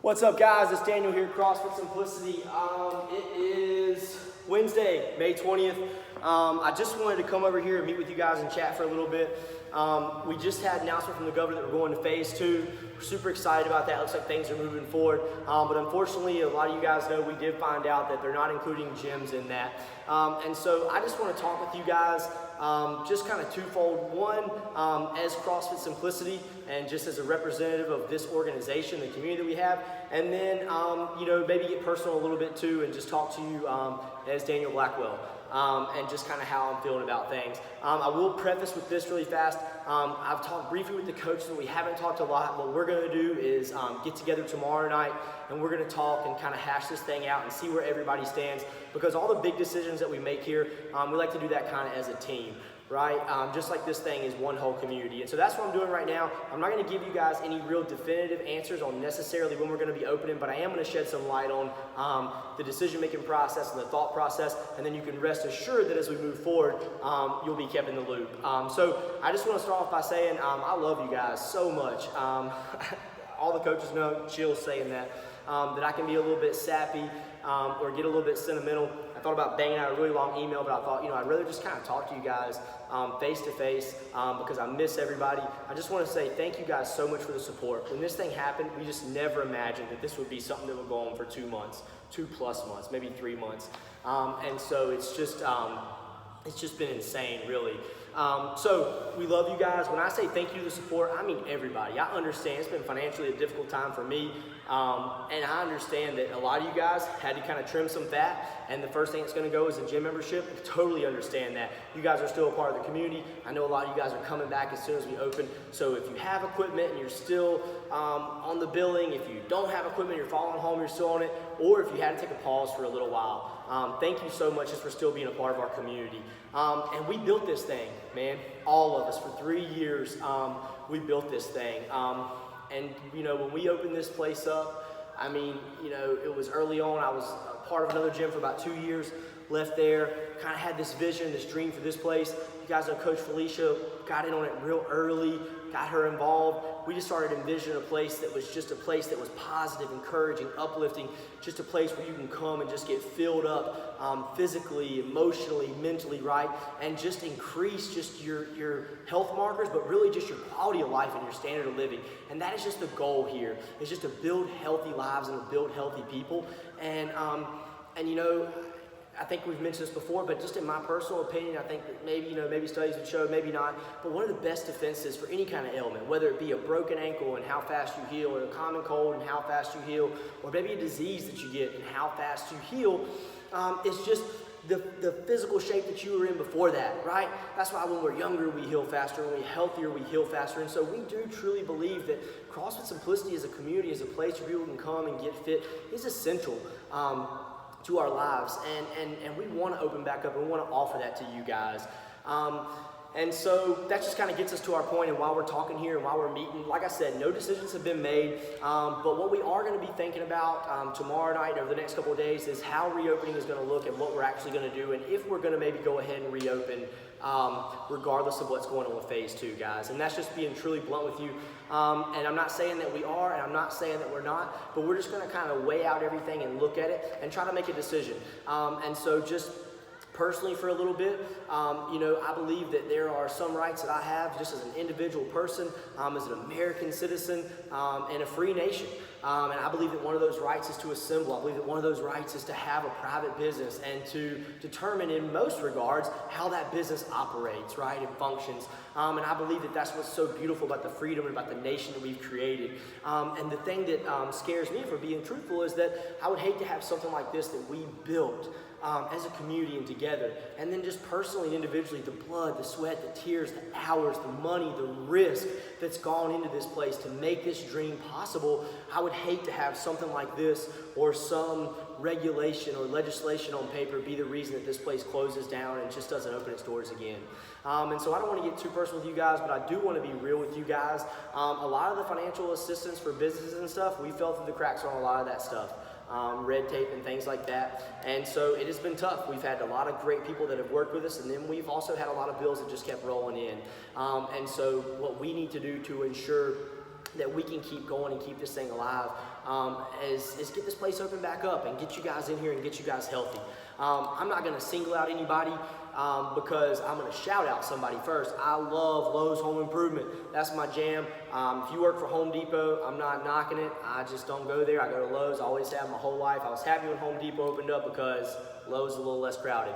What's up, guys? It's Daniel here at CrossFit Simplicity. It is Wednesday, May 20th. I just wanted to come over here and meet with you guys and chat for a little bit. We just had an announcement from the governor that we're going to phase 2. We're super excited about that. Looks like things are moving forward. But unfortunately, a lot of you guys know we did find out that they're not including gyms in that. And so I just want to talk with you guys just kind of twofold. One, as CrossFit Simplicity and just as a representative of this organization, the community that we have. And then, maybe get personal a little bit too and just talk to you as Daniel Blackwell. And just kind of how I'm feeling about things. I will preface with this really fast. I've talked briefly with the coaches, and we haven't talked a lot. What we're going to do is get together tomorrow night, and we're going to talk and kind of hash this thing out and see where everybody stands. Because all the big decisions that we make here, we like to do that kind of as a team. Right? Just like this thing is one whole community. And so that's what I'm doing right now. I'm not going to give you guys any real definitive answers on necessarily when we're going to be opening, but I am going to shed some light on the decision-making process and the thought process, and then you can rest assured that as we move forward, you'll be kept in the loop. So I just want to start off by saying I love you guys so much. All the coaches know, Chill's saying that I can be a little bit sappy or get a little bit sentimental. I thought about banging out a really long email, but I thought, I'd rather just kind of talk to you guys face to face because I miss everybody. I just want to say thank you guys so much for the support. When this thing happened, we just never imagined that this would be something that would go on for 2 months, 2+ months, maybe 3 months. And so it's just been insane, really. So we love you guys. When I say thank you for the support, I mean everybody. I understand it's been financially a difficult time for me, and I understand that a lot of you guys had to kind of trim some fat, and the first thing that's going to go is a gym membership. I totally understand that. You guys are still a part of the community. I know a lot of you guys are coming back as soon as we open, so if you have equipment and you're still on the billing, if you don't have equipment, you're following home, you're still on it, or if you had to take a pause for a little while, thank you so much just for still being a part of our community. And we built this thing, man, all of us, for 3 years. We built this thing. And when we opened this place up, it was early on. I was a part of another gym for about 2 years, left there, kind of had this vision, this dream for this place. You guys know Coach Felicia got in on it real early, got her involved. We just started envisioning a place that was just a place that was positive, encouraging, uplifting, just a place where you can come and just get filled up physically, emotionally, mentally, right? And just increase just your health markers, but really just your quality of life and your standard of living. And that is just the goal here, is just to build healthy lives and to build healthy people. And I think we've mentioned this before, but just in my personal opinion, I think that maybe studies would show, maybe not, but one of the best defenses for any kind of ailment, whether it be a broken ankle and how fast you heal, or a common cold and how fast you heal, or maybe a disease that you get and how fast you heal, is just the physical shape that you were in before that, right? That's why when we're younger, we heal faster. When we're healthier, we heal faster. And so we do truly believe that CrossFit Simplicity as a community, as a place where people can come and get fit, is essential to our lives, and we want to open back up, and we want to offer that to you guys. And so that just kind of gets us to our point, and while we're talking here and while we're meeting, like I said, no decisions have been made, but what we are going to be thinking about tomorrow night and over the next couple of days is how reopening is going to look and what we're actually going to do, and if we're going to maybe go ahead and reopen regardless of what's going on with phase 2, guys. And that's just being truly blunt with you. And I'm not saying that we are, and I'm not saying that we're not, but we're just going to kind of weigh out everything and look at it and try to make a decision. And so just personally for a little bit, I believe that there are some rights that I have just as an individual person, as an American citizen, in a free nation. And I believe that one of those rights is to assemble. I believe that one of those rights is to have a private business and to determine in most regards how that business operates, right, and functions. And I believe that that's what's so beautiful about the freedom and about the nation that we've created. And the thing that scares me, for being truthful, is that I would hate to have something like this that we built as a community and together, and then just personally and individually, the blood, the sweat, the tears, the hours, the money, the risk that's gone into this place to make this dream possible. I would hate to have something like this or some regulation or legislation on paper be the reason that this place closes down and just doesn't open its doors again. And so I don't want to get too personal with you guys, but I do want to be real with you guys. A lot of the financial assistance for businesses and stuff, we fell through the cracks on a lot of that stuff. Red tape and things like that. And so it has been tough. We've had a lot of great people that have worked with us, and then we've also had a lot of bills that just kept rolling in. And so what we need to do to ensure that we can keep going and keep this thing alive is get this place open back up and get you guys in here and get you guys healthy. I'm not going to single out anybody because I'm going to shout out somebody first. I love Lowe's Home Improvement. That's my jam. If you work for Home Depot, I'm not knocking it. I just don't go there. I go to Lowe's. I always have my whole life. I was happy when Home Depot opened up because Lowe's is a little less crowded.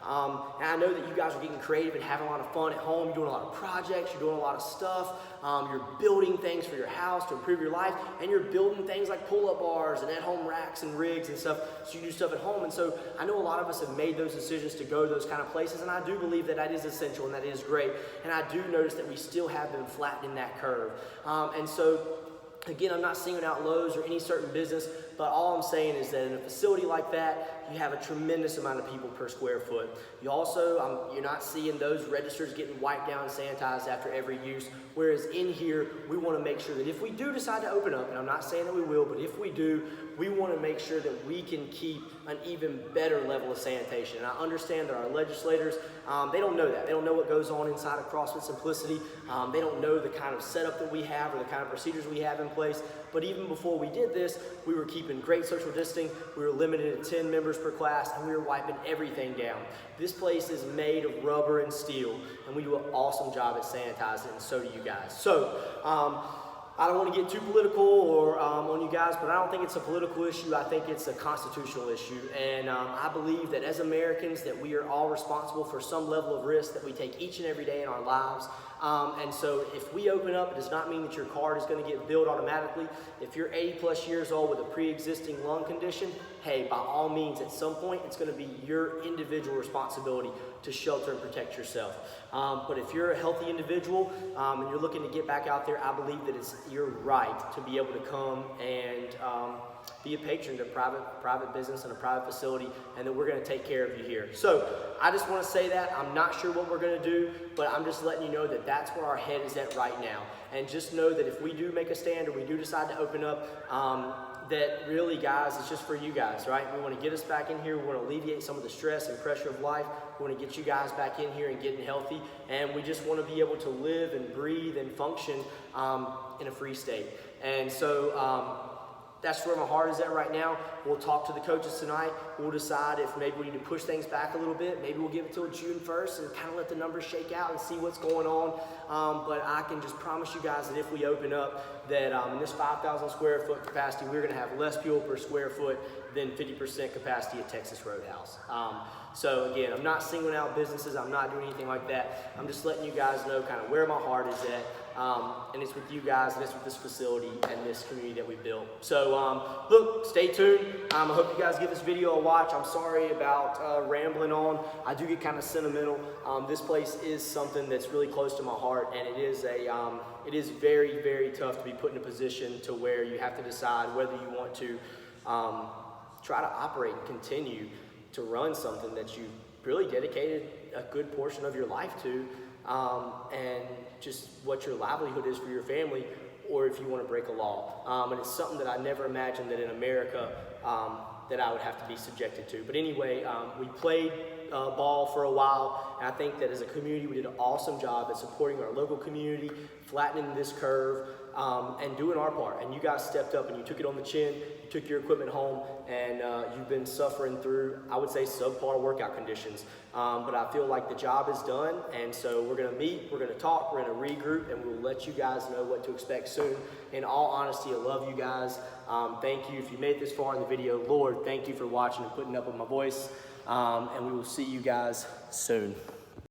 And I know that you guys are getting creative and having a lot of fun at home. You're doing a lot of projects, you're doing a lot of stuff. You're building things for your house to improve your life, and you're building things like pull-up bars and at-home racks and rigs and stuff, so you do stuff at home. And so I know a lot of us have made those decisions to go to those kind of places, and I do believe that that is essential and that is great. And I do notice that we still have been flattening that curve. And so again, I'm not singling out Lowe's or any certain business, but all I'm saying is that in a facility like that, you have a tremendous amount of people per square foot. You also, you're not seeing those registers getting wiped down and sanitized after every use, whereas in here, we want to make sure that if we do decide to open up, and I'm not saying that we will, but if we do, we want to make sure that we can keep an even better level of sanitation. And I understand that our legislators, they don't know that. They don't know what goes on inside of CrossFit Simplicity. They don't know the kind of setup that we have or the kind of procedures we have in place. But even before we did this, we were keeping great social distancing. We were limited to 10 members per class, and we were wiping everything down. This place is made of rubber and steel, and we do an awesome job at sanitizing, and so do you guys. So, I don't want to get too political or on you guys, but I don't think it's a political issue. I think it's a constitutional issue. And I believe that as Americans that we are all responsible for some level of risk that we take each and every day in our lives. And so if we open up, it does not mean that your card is going to get billed automatically. If you're 80 plus years old with a pre-existing lung condition, hey, by all means, at some point, it's going to be your individual responsibility to shelter and protect yourself. But if you're a healthy individual and you're looking to get back out there, I believe that it's your right to be able to come and be a patron to private business and a private facility, and that we're going to take care of you here. So I just want to say that. I'm not sure what we're going to do, but I'm just letting you know that that's where our head is at right now. And just know that if we do make a stand or we do decide to open up, that really, guys, it's just for you guys, right? We want to get us back in here. We want to alleviate some of the stress and pressure of life. We want to get you guys back in here and getting healthy. And we just want to be able to live and breathe and function in a free state. And so that's where my heart is at right now. We'll talk to the coaches tonight. We'll decide if maybe we need to push things back a little bit. Maybe we'll give it till June 1st and kind of let the numbers shake out and see what's going on. But I can just promise you guys that if we open up, that in this 5,000 square foot capacity, we're going to have less fuel per square foot than 50% capacity at Texas Roadhouse. So again, I'm not singling out businesses. I'm not doing anything like that. I'm just letting you guys know kind of where my heart is at. And it's with you guys, and it's with this facility and this community that we built. So look, stay tuned. I hope you guys give this video a watch. I'm sorry about rambling on. I do get kind of sentimental. This place is something that's really close to my heart, and it is very, very tough to be put in a position to where you have to decide whether you want to try to operate and continue to run something that you really dedicated a good portion of your life to, and just what your livelihood is for your family, or if you want to break a law. And it's something that I never imagined that in America that I would have to be subjected to. But anyway, we played ball for a while, and I think that as a community we did an awesome job at supporting our local community, flattening this curve, and doing our part. And you guys stepped up and you took it on the chin. You took your equipment home, and you've been suffering through, I would say, subpar workout conditions. But I feel like the job is done, and so we're going to meet, we're going to talk, we're going to regroup, and we'll let you guys know what to expect soon. In all honesty, I love you guys. Thank you. If you made it this far in the video, Lord, thank you for watching and putting up with my voice. And we will see you guys soon.